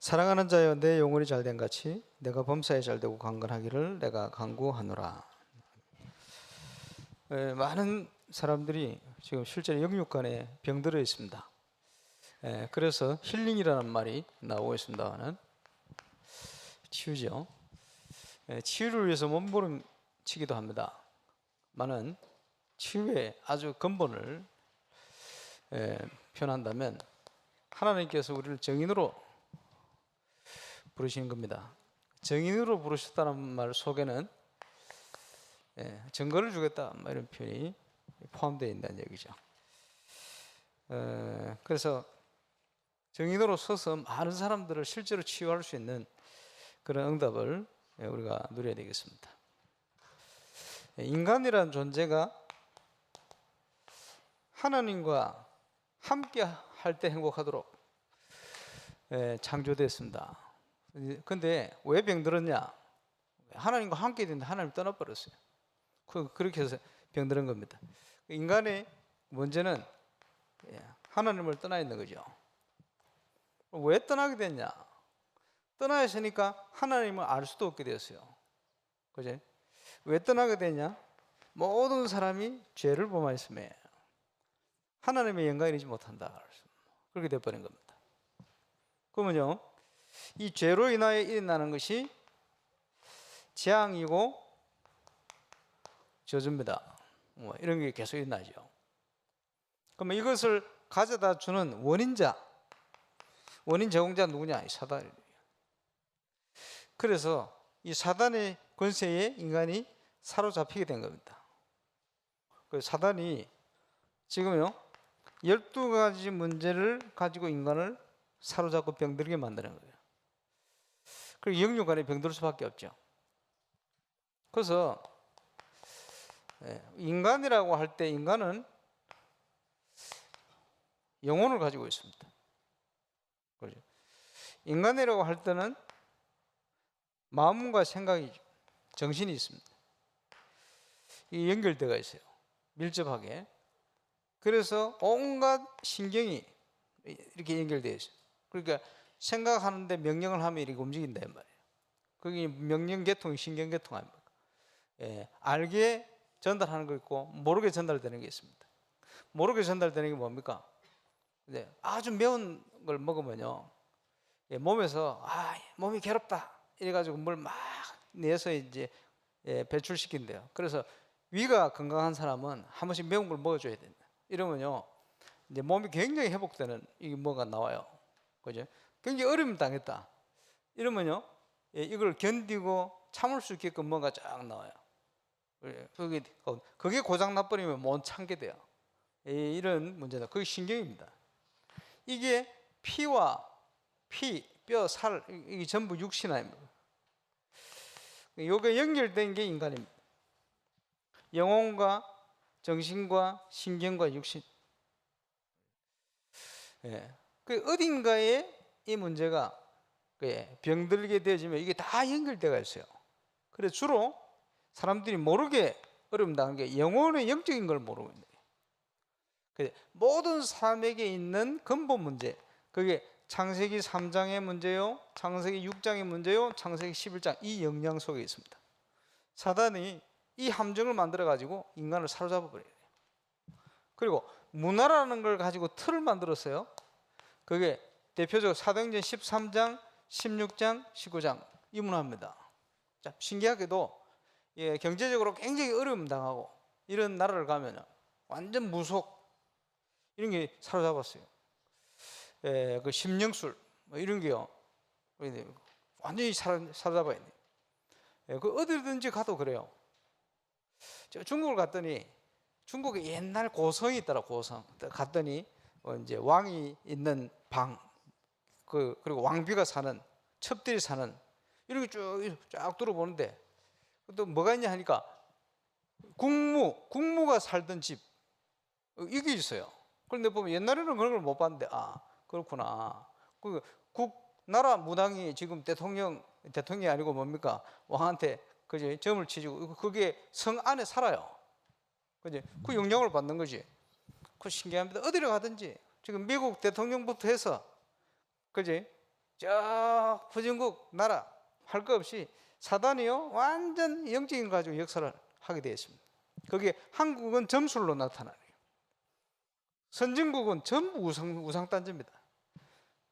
사랑하는 자여, 내 영혼이 잘된 같이 내가 범사에 잘되고 강건하기를 내가 간구하노라. 많은 사람들이 지금 실제로 영육간에 병들어 있습니다. 그래서 힐링이라는 말이 나오고 있습니다만 치유죠. 치유를 위해서 몸부림치기도 합니다. 많은 치유의 아주 근본을 표현한다면 하나님께서 우리를 정인으로 부르시는 겁니다. 정인으로 부르셨다는 말 속에는 증거를 주겠다 이런 표현이 포함되어 있다는 얘기죠. 그래서 정인으로 서서 많은 사람들을 실제로 치유할 수 있는 그런 응답을 우리가 누려야 되겠습니다. 인간이라는 존재가 하나님과 함께 할 때 행복하도록 창조됐습니다. 근데 왜 병들었냐? 하나님과 함께 있는데 하나님 떠나버렸어요. 그렇게 해서 병들은 겁니다. 인간의 문제는 하나님을 떠나 있는 거죠. 왜 떠나게 됐냐? 떠나 있으니까 하나님을 알 수도 없게 되었어요. 그죠? 왜 떠나게 됐냐? 모든 사람이 죄를 범하였음에 하나님의 영광을 이루지 못한다. 그렇게 돼버린 겁니다. 그러면요, 이 죄로 인하여 일어나는 것이 재앙이고 저주입니다. 이런 게 계속 일어나죠. 그러면 이것을 가져다 주는 원인 제공자 누구냐? 사단이에요. 그래서 이 사단의 권세에 인간이 사로잡히게 된 겁니다. 그 사단이 지금요 12가지 문제를 가지고 인간을 사로잡고 병들게 만드는 거예요. 그리고 영육간에 병들 수밖에 없죠. 그래서 인간이라고 할 때 인간은 영혼을 가지고 있습니다. 그렇죠? 인간이라고 할 때는 마음과 생각이, 정신이 있습니다. 이 연결되어 있어요. 밀접하게. 그래서 온갖 신경이 이렇게 연결되어 있어요. 그러니까 생각하는데 명령을 하면 이렇게 움직인단 말이에요. 그게 명령계통이 신경계통 아닙니까? 알게 전달하는 거 있고 모르게 전달되는 게 있습니다. 모르게 전달되는 게 뭡니까? 아주 매운 걸 먹으면요 몸에서 몸이 괴롭다 이래가지고 뭘 막 내서 이제 배출시킨대요. 그래서 위가 건강한 사람은 한 번씩 매운 걸 먹어줘야 된다. 이러면요 이제 몸이 굉장히 회복되는 이게 뭐가 나와요. 그죠? 굉장히 어려움 당했다. 이러면요 이걸 견디고 참을 수 있게끔 뭔가 쫙 나와요. 그게 고장 나버리면 못 참게 돼요. 이런 문제다. 그게 신경입니다. 이게 피와 피, 뼈, 살 이게 전부 육신아입니다. 이게 연결된 게 인간입니다. 영혼과 정신과 신경과 육신. 그 어딘가에 이 문제가 병들게 되어지면 이게 다 연결되어 있어요. 그래서 주로 사람들이 모르게 어려움 당한 게 영혼의 영적인 걸 모르고 있는 거예요. 모든 사람에게 있는 근본 문제, 그게 창세기 3장의 문제요, 창세기 6장의 문제요, 창세기 11장 이 영향 속에 있습니다. 사단이 이 함정을 만들어 가지고 인간을 사로잡아 버려요. 그리고 문화라는 걸 가지고 틀을 만들었어요. 그게 대표적으로 사도행전 13장, 16장, 19장 이 문화입니다. 자, 신기하게도 경제적으로 굉장히 어려움 당하고 이런 나라를 가면 완전 무속 이런 게 사로잡았어요. 그 심령술 이런 게요 완전히 사로잡아야 돼요. 그 어디든지 가도 그래요. 저 중국을 갔더니 중국에 옛날 고성이 있더라. 고성 갔더니 이제 왕이 있는 방 그리고 왕비가 사는 첩들이 사는 이런 게 쫙 들어보는데 또 뭐가 있냐 하니까 국무가 살던 집 이게 있어요. 그런데 보면 옛날에는 그런 걸 못 봤는데 그렇구나. 나라 무당이 지금 대통령이 아니고 뭡니까? 왕한테 그지 점을 치고 그게 성 안에 살아요. 그지? 그 영향을 받는 거지. 그 신기합니다. 어디를 가든지 지금 미국 대통령부터 해서 그지? 저 후진국 나라 할 거 없이 사단이요 완전 영적인 거 가지고 역사를 하게 되어 있습니다. 거기에 한국은 점술로 나타나요. 선진국은 전부 우상단지입니다.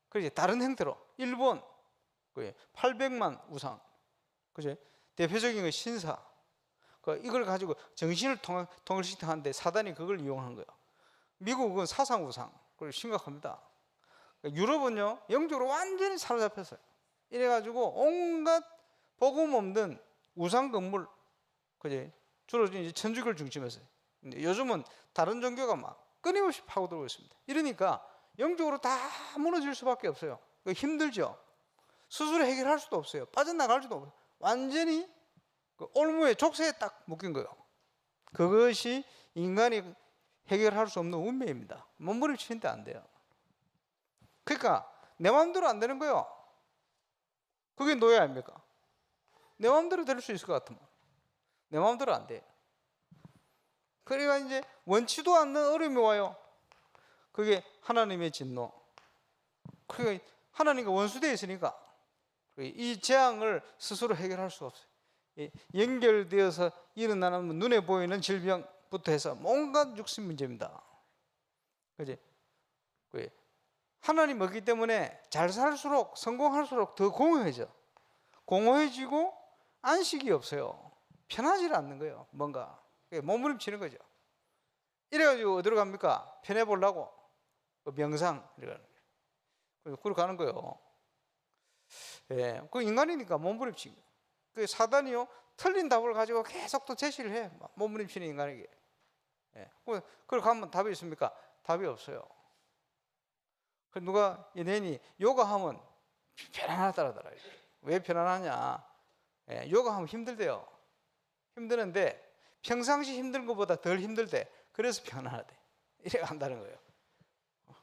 그래서 다른 형태로 일본 800만 우상, 그죠? 대표적인 거 신사, 이걸 가지고 정신을 통일시키는데 사단이 그걸 이용한 거예요. 미국은 사상 우상, 그리고 심각합니다. 유럽은요 영적으로 완전히 사로잡혔어요. 이래가지고 온갖 복음 없는 우상 건물, 그지? 주로 이제 천주교를 중심해서. 근데 요즘은 다른 종교가 막 끊임없이 파고들고 있습니다. 이러니까 영적으로 다 무너질 수밖에 없어요. 힘들죠. 스스로 해결할 수도 없어요. 빠져나갈 수도 없어요. 완전히 올무에 족쇄에 딱 묶인 거예요. 그것이 인간이 해결할 수 없는 운명입니다. 몸부림치는데 안 돼요. 그러니까 내 마음대로 안 되는 거예요. 그게 노예 아닙니까? 내 마음대로 될 수 있을 것 같으면 내 마음대로 안 돼. 그러니까 이제 원치도 않는 어려움이 와요. 그게 하나님의 진노. 그러니까 하나님과 원수되어 있으니까 이 재앙을 스스로 해결할 수가 없어요. 연결되어서 일어나는 눈에 보이는 질병부터 해서 온갖 육신 문제입니다. 그지? 하나님 없기 때문에 잘 살수록 성공할수록 더 공허해지고 안식이 없어요. 편하지 않는 거예요. 뭔가 몸부림치는 거죠. 이래가지고 어디로 갑니까? 편해보려고 명상 그러고 가는 거예요. 예, 그 인간이니까 몸부림치는 거예요. 그 사단이요 틀린 답을 가지고 계속 또 제시를 해. 몸부림치는 인간에게. 예, 그걸 가면 답이 있습니까? 답이 없어요. 그 누가 연예인이 요가하면 편안하더라고요. 왜 편안하냐? 예, 요가하면 힘들대요. 힘드는데 평상시 힘든 것보다 덜 힘들대. 그래서 편안하대. 이래 한다는 거예요.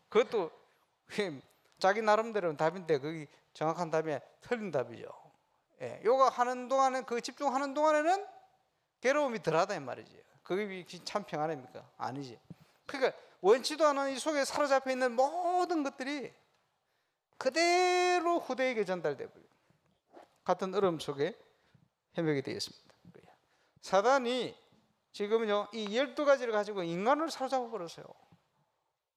그것도 자기 나름대로는 답인데 그게 정확한 답이 틀린 답이죠. 예, 요가 하는 동안에 그 집중하는 동안에는 괴로움이 덜하다 이 말이지. 그게 참 평안입니까? 아니지. 그러니까 원치도 않은 이 속에 사로잡혀 있는 모든 것들이 그대로 후대에게 전달돼 버려요. 같은 어려움 속에 헤매게 되겠습니다. 사단이 지금은요 이 12가지를 가지고 인간을 사로잡아 버렸어요.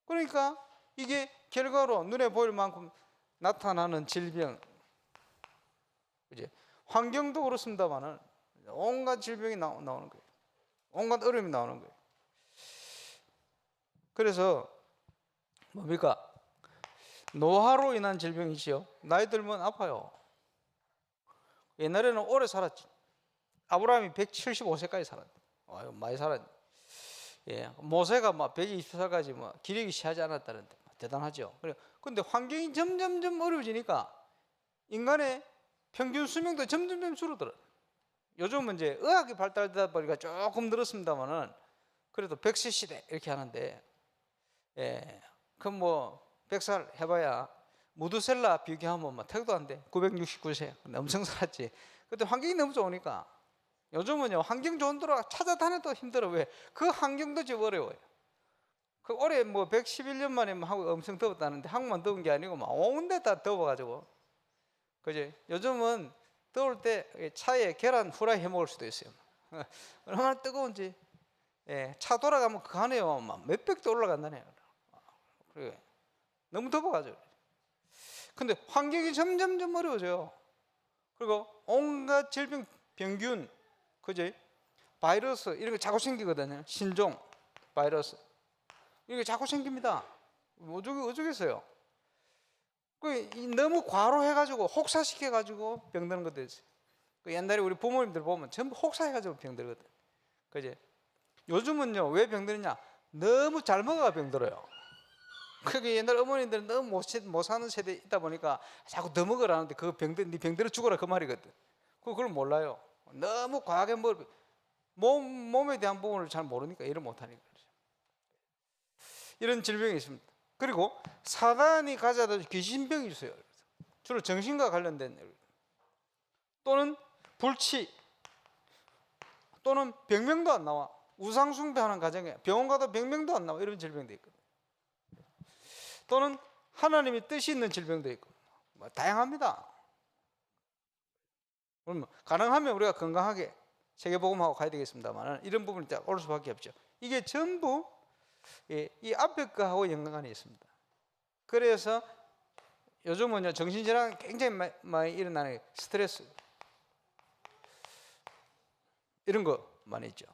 그러니까 이게 결과로 눈에 보일 만큼 나타나는 질병, 이제 환경도 그렇습니다만은 온갖 질병이 나오는 거예요. 온갖 어려움이 나오는 거예요. 그래서 뭡니까? 노화로 인한 질병이지요. 나이 들면 아파요. 옛날에는 오래 살았지. 아브라함이 175세까지 살았대. 많이 살았네. 예, 모세가 막 120살까지 뭐 기력이 시하지 않았다는데 대단하죠. 그런데 환경이 점점점 어려워지니까 인간의 평균 수명도 점점점 줄어들어요. 요즘은 이제 의학이 발달되다 보니까 조금 늘었습니다만은 그래도 100세 시대 이렇게 하는데, 예, 그럼 뭐 100살 해봐야 무드셀라 비교하면 뭐 택도 안 돼. 969세. 엄청 살았지. 그때 환경이 너무 좋으니까. 요즘은요 환경 좋은 데로 찾아다녀도 힘들어. 왜? 그 환경도 지금 어려워요. 그 올해 뭐 111년 만에 한국 엄청 더웠다는데 한국만 더운 게 아니고 막 온 데 다 더워가지고, 그지? 요즘은 더울 때 차에 계란 후라이 해 먹을 수도 있어요. 얼마나 뜨거운지. 예, 차 돌아가면 그 안에요 막 몇백 도 올라간다네요. 그래, 너무 더워가지고. 근데 환경이 점점점 어려워져요. 그리고 온갖 질병, 병균, 그지? 바이러스 이런 거 자꾸 생기거든요. 신종 바이러스 이게 자꾸 생깁니다. 어쩌겠어요. 너무 과로해가지고 혹사시켜가지고 병드는 것도 있어요. 옛날에 우리 부모님들 보면 전부 혹사해가지고 병들거든. 그지? 요즘은요 왜 병드느냐? 너무 잘 먹어가 병들어요. 그게 옛날 어머니들은 너무 못 사는 세대에 있다 보니까 자꾸 더 먹으라는데 그 네 병들어 죽어라 그 말이거든. 그걸 몰라요. 너무 과하게 몸에 대한 부분을 잘 모르니까 이해를 못하니까 그렇죠. 이런 질병이 있습니다. 그리고 사단이 가져다 귀신병이 있어요. 주로 정신과 관련된, 또는 불치, 또는 병명도 안 나와. 우상숭배하는 가정에 병원 가도 병명도 안 나와. 이런 질병도 있거든요. 또는 하나님의 뜻이 있는 질병도 있고, 뭐 다양합니다. 그러면 가능하면 우리가 건강하게 세계복음하고 가야 되겠습니다만 이런 부분이 올 수밖에 없죠. 이게 전부 이 앞에 거하고 연관이 있습니다. 그래서 요즘은 정신질환이 굉장히 많이 일어나는 스트레스 이런 거 많이 있죠.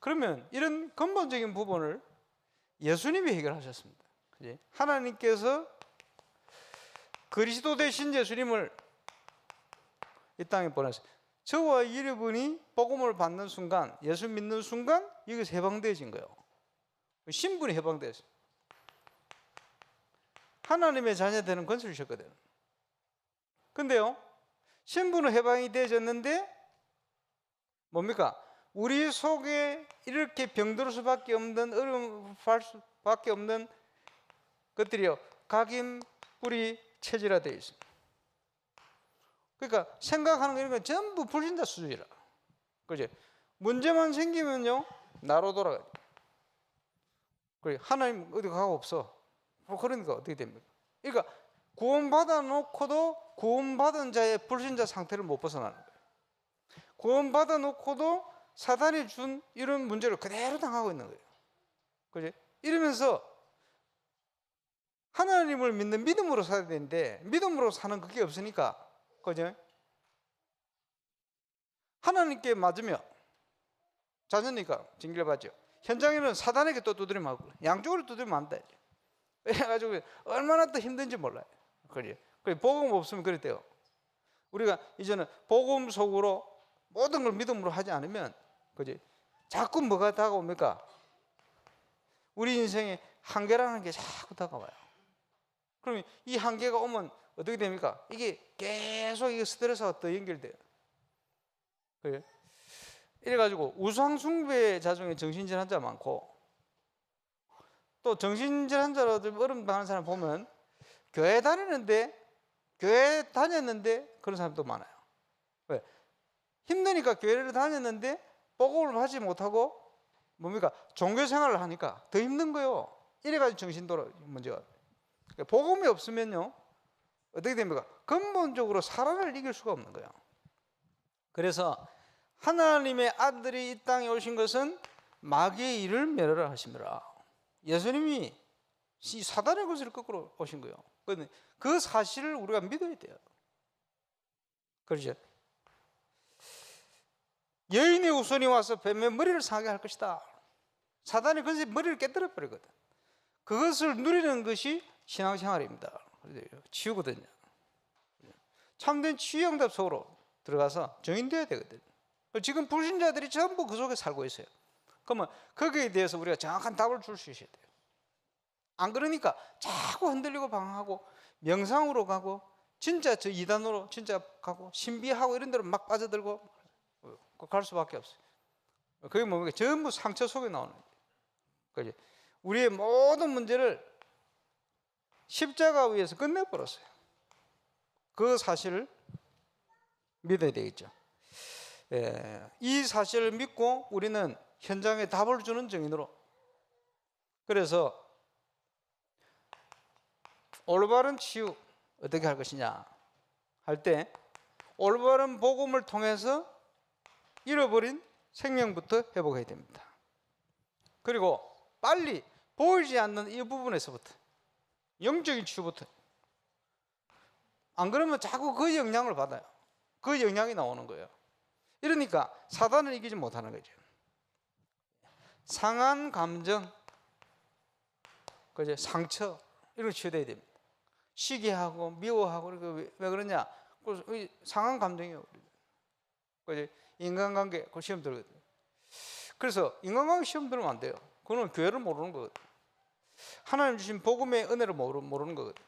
그러면 이런 근본적인 부분을 예수님이 해결하셨습니다. 그치? 하나님께서 그리스도 되신 예수님을 이 땅에 보내서 저와 여러분이 복음을 받는 순간, 예수 믿는 순간 여기서 해방되어진 거예요. 신분이 해방되었어요. 하나님의 자녀되는 권세를 주셨거든요. 근데요, 신분은 해방이 되어졌는데 뭡니까? 우리 속에 이렇게 병들 수밖에 없는, 어려움 할 수밖에 없는 것들이요, 각인, 뿌리, 체질화되어 있습니다. 그러니까 생각하는 거 이런 건 전부 불신자 수준이라. 그죠? 문제만 생기면요, 나로 돌아가요. 그래, 하나님 어디 가고 없어. 그러니까 어떻게 됩니까? 그러니까 구원받아 놓고도 구원받은 자의 불신자 상태를 못 벗어나는 거예요. 구원받아 놓고도 사단이 준 이런 문제를 그대로 당하고 있는 거예요. 그죠? 이러면서 하나님을 믿는 믿음으로 살아야 되는데 믿음으로 사는 그게 없으니까, 그죠? 하나님께 맞으며 자녀니까 징계를 받죠. 현장에는 사단에게 또 두드려 맞고 양쪽으로 두드려 맞다. 그래가지고 얼마나 또 힘든지 몰라요. 그래 복음 없으면 그랬대요. 우리가 이제는 복음 속으로 모든 걸 믿음으로 하지 않으면, 그지? 자꾸 뭐가 다가옵니까? 우리 인생에 한계라는 게 자꾸 다가와요. 그러면 이 한계가 오면 어떻게 됩니까? 이게 계속 이게 스트레스가 더 연결돼요. 그래? 이래가지고 우상숭배 자중에 정신질환자 많고, 또 정신질환자로들 어려움 당하는 사람 보면 교회 다녔는데 그런 사람도 많아요. 왜? 힘드니까 교회를 다녔는데 복음을 받지 못하고 뭡니까? 종교 생활을 하니까 더 힘든 거예요. 이래가지고 정신도로 문제가. 복음이 없으면요, 어떻게 됩니까? 근본적으로 사람을 이길 수가 없는 거예요. 그래서 하나님의 아들이 이 땅에 오신 것은 마귀의 일을 멸하라 하심이라. 예수님이 사단의 것을 거꾸로 오신 거예요. 그 사실을 우리가 믿어야 돼요. 그렇죠? 여인의 후손이 와서 뱀의 머리를 상하게 할 것이다. 사단이 그것이 머리를 깨뜨려 버리거든. 그것을 누리는 것이 신앙생활입니다. 치유거든요. 참된 치유응답 속으로 들어가서 정인되어야 되거든. 지금 불신자들이 전부 그 속에 살고 있어요. 그러면 거기에 대해서 우리가 정확한 답을 줄 수 있어야 돼요. 안 그러니까 자꾸 흔들리고 방황하고 명상으로 가고 진짜 저 이단으로 진짜 가고 신비하고 이런 데로 막 빠져들고 갈 수밖에 없어요. 그게 뭡니까? 전부 상처 속에 나오는 거예요. 우리의 모든 문제를 십자가 위에서 끝내버렸어요. 그 사실을 믿어야 되겠죠. 이 사실을 믿고 우리는 현장에 답을 주는 증인으로, 그래서 올바른 치유 어떻게 할 것이냐 할 때 올바른 복음을 통해서 잃어버린 생명부터 회복해야 됩니다. 그리고 빨리 보이지 않는 이 부분에서부터 영적인 치유부터, 안 그러면 자꾸 그 영향을 받아요. 그 영향이 나오는 거예요. 이러니까 사단을 이기지 못하는 거죠. 상한 감정, 그죠? 상처 이런 거 치유돼야 됩니다. 시기하고 미워하고 왜 그러냐? 상한 감정이에요. 그죠? 인간관계 그 시험 들거든요. 그래서 인간관계 시험 들으면 안 돼요. 그거는 교회를 모르는 거거든요. 하나님 주신 복음의 은혜를 모르는 거거든요.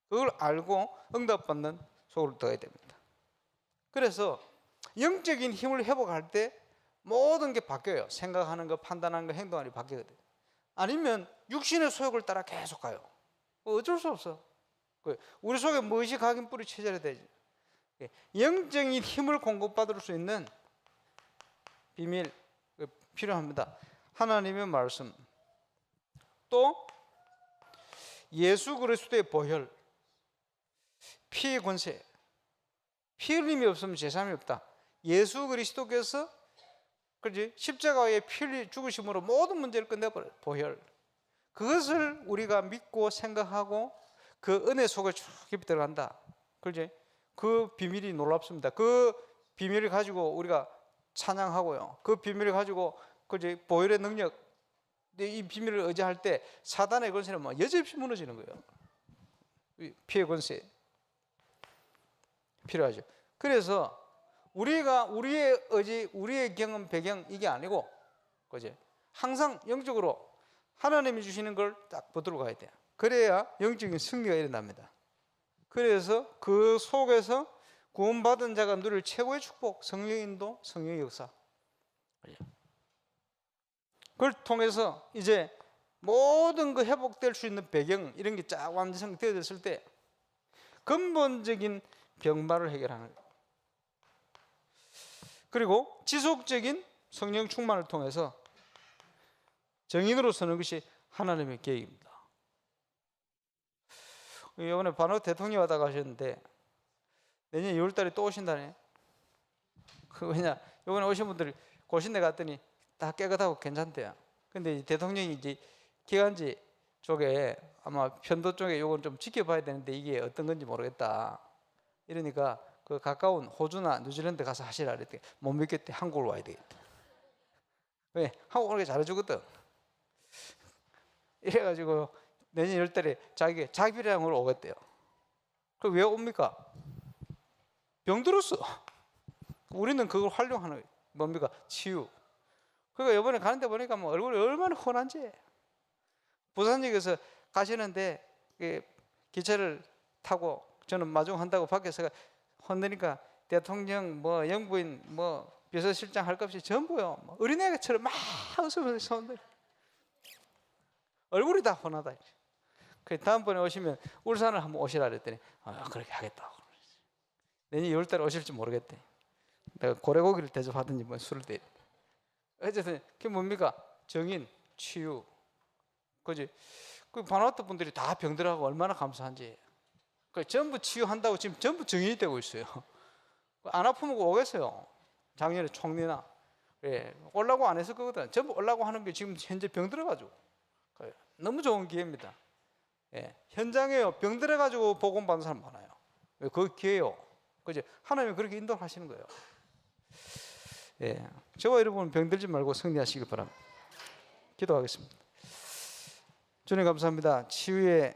그걸 알고 응답받는 속으로 들어가야 됩니다. 그래서 영적인 힘을 회복할 때 모든 게 바뀌어요. 생각하는 거, 판단하는 거, 행동하는 게 바뀌거든요. 아니면 육신의 소욕을 따라 계속 가요. 어쩔 수 없어. 우리 속에 무엇이 각인 뿌리 체질이 되지. 영적인 힘을 공급받을 수 있는 비밀 필요합니다. 하나님의 말씀, 또 예수 그리스도의 보혈, 피의 권세. 피 흘림이 없으면 제사함이 없다. 예수 그리스도께서 그렇지 십자가에 피 흘리 죽으심으로 모든 문제를 끝내버려요. 보혈. 그것을 우리가 믿고 생각하고 그 은혜 속에 쭉 깊이 들어간다. 그렇지? 그 비밀이 놀랍습니다. 그 비밀을 가지고 우리가 찬양하고요. 그 비밀을 가지고 그렇지 보혈의 능력, 이 비밀을 의지할 때 사단의 권세는 뭐 여지없이 무너지는 거예요. 피의 권세 필요하죠. 그래서 우리가 우리의 의지, 우리의 경험, 배경 이게 아니고, 그지? 항상 영적으로 하나님이 주시는 걸 딱 붙들고 가야 돼요. 그래야 영적인 승리가 일어납니다. 그래서 그 속에서 구원받은 자가 누릴 최고의 축복, 성령의 인도, 성령의 역사. 그걸 통해서 이제 모든 그 회복될 수 있는 배경 이런 게 쫙 완성되어졌을 때 근본적인 병마를 해결하는 거예요. 그리고 지속적인 성령 충만을 통해서 정인으로 서는 것이 하나님의 계획입니다. 이번에 반호 대통령이 왔다 가셨는데 내년 2월 달에 또 오신다네. 왜냐, 이번에 오신 분들이 고신대 갔더니 다 깨끗하고 괜찮대요. 근데 대통령이 이제 기관지 쪽에 아마 편도 쪽에 이건 좀 지켜봐야 되는데 이게 어떤 건지 모르겠다. 이러니까 그 가까운 호주나 뉴질랜드 가서 하시라 그랬더니 못 믿겠대. 한국으로 와야 되겠다. 왜? 한국 오는 게 잘해주거든. 이래가지고 내년 10달에 자기비량으로 오겠대요. 그럼 왜 옵니까? 병들었어. 우리는 그걸 활용하는 거예요. 뭡니까? 치유. 그러니까 이번에 가는데 보니까 뭐 얼굴이 얼마나 훤한지. 부산역에서 가시는데 기차를 타고 저는 마중한다고 밖에서 혼내니까 대통령 뭐 영부인 뭐 비서실장 할 것 없이 전부요 뭐 어린애처럼 막 웃으면서 손들 얼굴이 다 훤하다. 그 다음번에 오시면 울산을 한번 오시라 그랬더니 그렇게 하겠다고. 내년 2월달에 오실지 모르겠대. 내가 고래고기를 대접하든지 뭐 술을 대. 어쨌든 그게 뭡니까? 정인, 치유. 그지? 그 바나우트 분들이 다 병들하고 얼마나 감사한지. 그 전부 치유한다고 지금 전부 정인이 되고 있어요. 안 아프면 오겠어요. 작년에 총리나 오려고 안 했을 거거든. 전부 오려고 하는 게 지금 현재 병들어가지고 너무 좋은 기회입니다. 현장에요 병들어가지고 복음 받는 사람 많아요. 그 기회요. 그죠? 하나님이 그렇게 인도하시는 거예요. 저와 여러분 병들지 말고 승리하시길 바랍니다. 기도하겠습니다. 주님 감사합니다. 치유의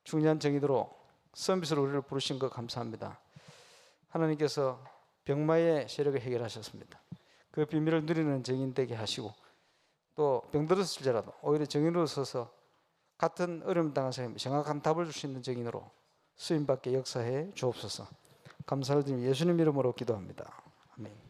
중요한 정의도로 서비스로 우리를 부르신 것 감사합니다. 하나님께서 병마의 세력을 해결하셨습니다. 그 비밀을 누리는 정인 되게 하시고 또 병들었을지라도 오히려 정인으로 서서 같은 어려움 당한 사람이 정확한 답을 줄 수 있는 정인으로 쓰임받게 역사해 주옵소서. 감사를 드리며 예수님 이름으로 기도합니다. 아멘.